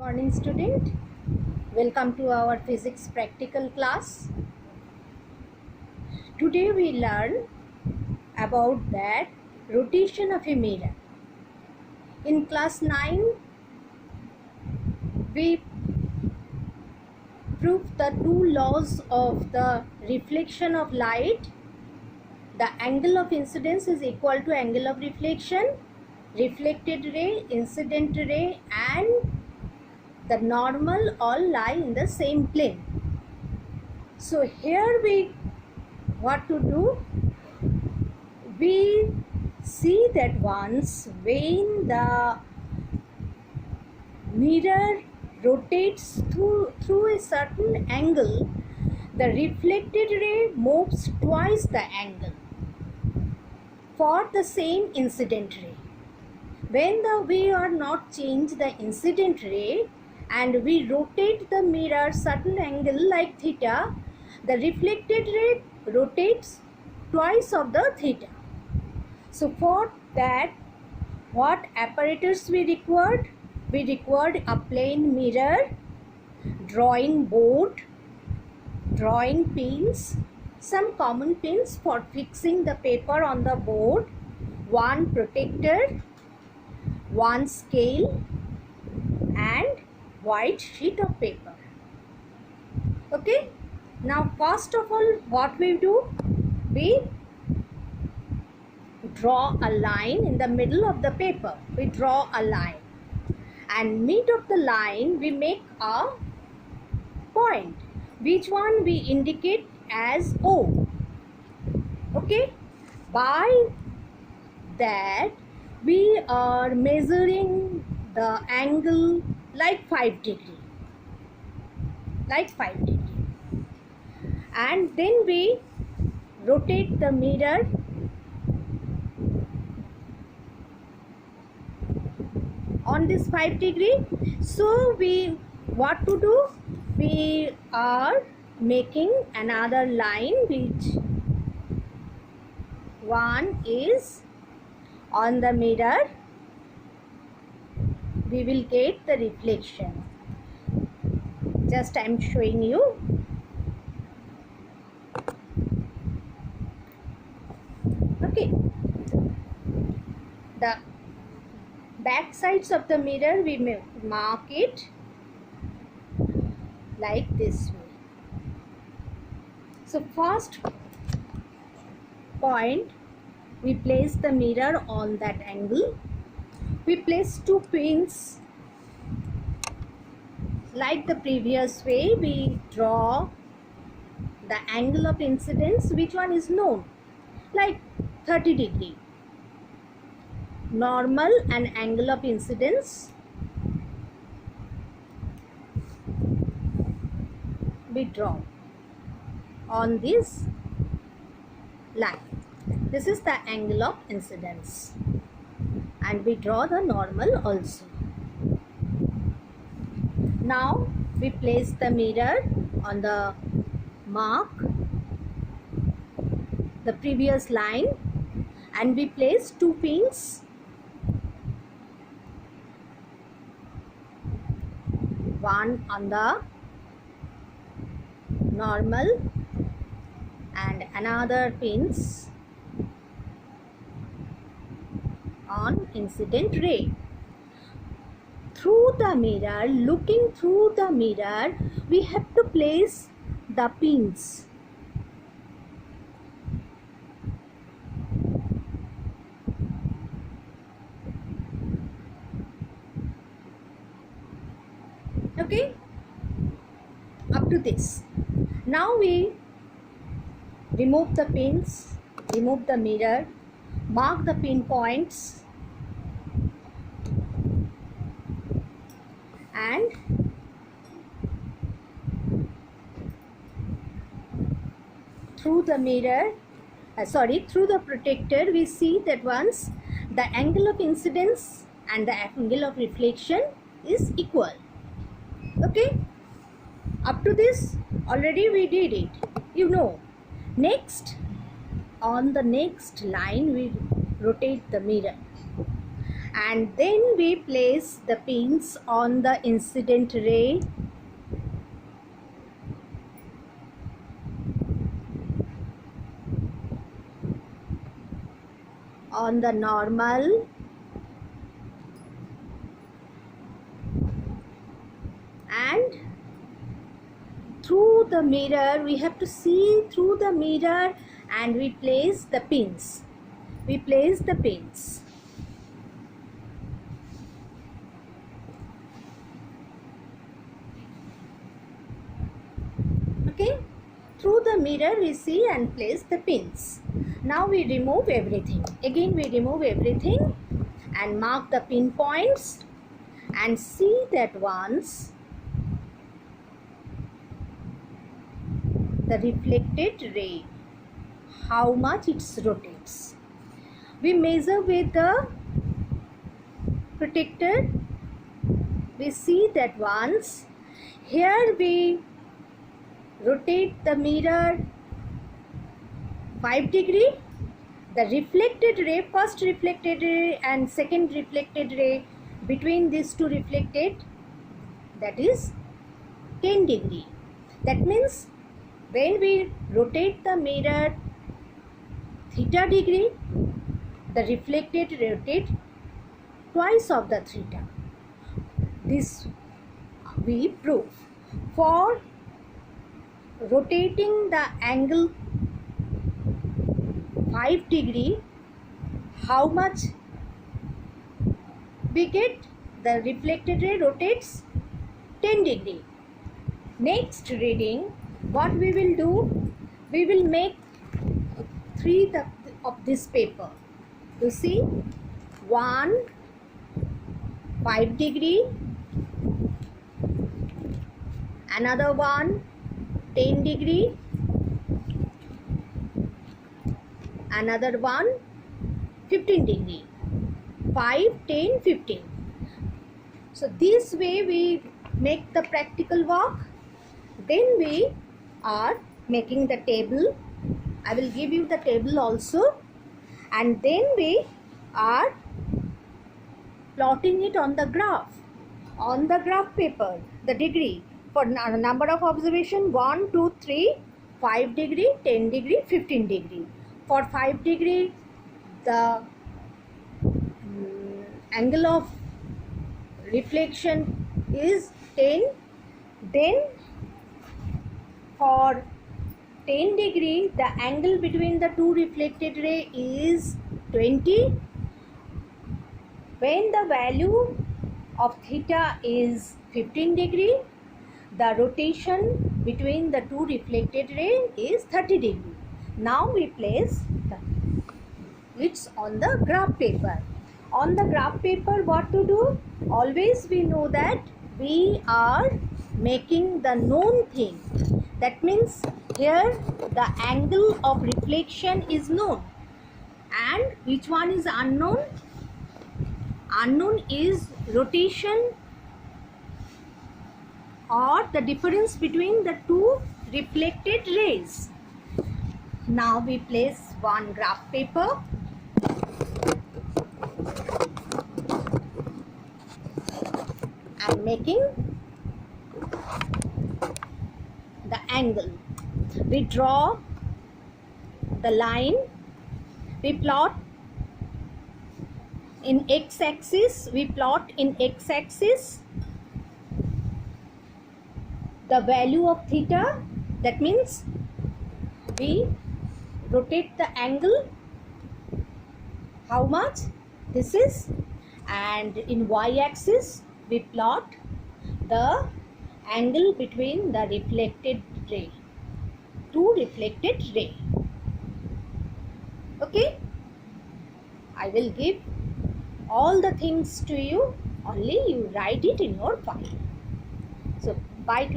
Morning student, welcome to our physics practical class. Today we learn about that rotation of a mirror. In class 9 we proved the two laws of the reflection of light. The angle of incidence is equal to angle of reflection, reflected ray, incident ray and the normal all lie in the same plane. So here what to do? We see that once when the mirror rotates through a certain angle, the reflected ray moves twice the angle for the same incident ray. When we are not change the incident ray and we rotate the mirror certain angle like theta, the reflected ray rotates twice of the theta. So for that, what apparatus we required? We required a plane mirror, drawing board, drawing pins, some common pins for fixing the paper on the board, one protector, one scale and white sheet of paper. Okay, now first of all what we do, we draw a line in the middle of the paper. We draw a line and mid of the line we make a point, which one we indicate as O. Okay, by that we are measuring the angle like 5 degree, and then we rotate the mirror on this 5 degree. So what to do? We are making another line, which one is on the mirror. We will get the reflection. Just I am showing you. Okay. The back sides of the mirror we may mark it like this way. So first point, we place the mirror on that angle. We place two pins like the previous way. We draw the angle of incidence, which one is known, like 30 degree. Normal and angle of incidence we draw on this line. This is the angle of incidence, and we draw the normal also. Now we place the mirror on the mark, the previous line, and we place two pins one on the normal and another pins on incident ray. Through the mirror, looking through the mirror, we have to place the pins. Okay, up to this. Now we remove the pins, remove the mirror, mark the pin points, and through the mirror, through the protector, we see that once the angle of incidence and the angle of reflection is equal. Okay, up to this already we did it, you know. Next, on the next line we rotate the mirror and then we place the pins on the incident ray, on the normal, and through the mirror. We have to see through the mirror, and we place the pins. We place the pins. Okay, through the mirror we see and place the pins. Now we remove everything. Again we remove everything and mark the pin points and see that once the reflected ray, how much it rotates. We measure with the protector. We see that once here we rotate the mirror 5 degree, the reflected ray, first reflected ray and second reflected ray, between these two reflected, that is 10 degree. That means when we rotate the mirror theta degree, the reflected rotate twice of the theta. This we prove. For rotating the angle 5 degree, how much we get? The reflected ray rotates 10 degree. Next reading, what we will do? We will make 3 of this paper. You see, 1 5 degree, another one 10 degree, another one 15 degree, 5, 10, 15. So this way we make the practical work. Then we are making the table. I will give you the table also, and then we are plotting it on the graph paper, the degree. For number of observation 1, 2, 3, 5 degree, 10 degree, 15 degree. For 5 degree, the angle of reflection is 10. Then for 10 degree, the angle between the two reflected ray is 20. When the value of theta is 15 degree, the rotation between the two reflected ray is 30 degree. Now we place it on the graph paper. On the graph paper, what to do? Always we know that we are making the known thing. That means here the angle of reflection is known. And which one is unknown? Unknown is rotation or the difference between the two reflected rays. Now we place one graph paper. And making the angle. We draw the line. We plot in x-axis. We plot in x-axis the value of theta. That means we rotate the angle. How much? This is. And in y-axis we plot the angle between the reflected ray, two reflected ray. Okay, I will give all the things to you, only you write it in your file. So bye.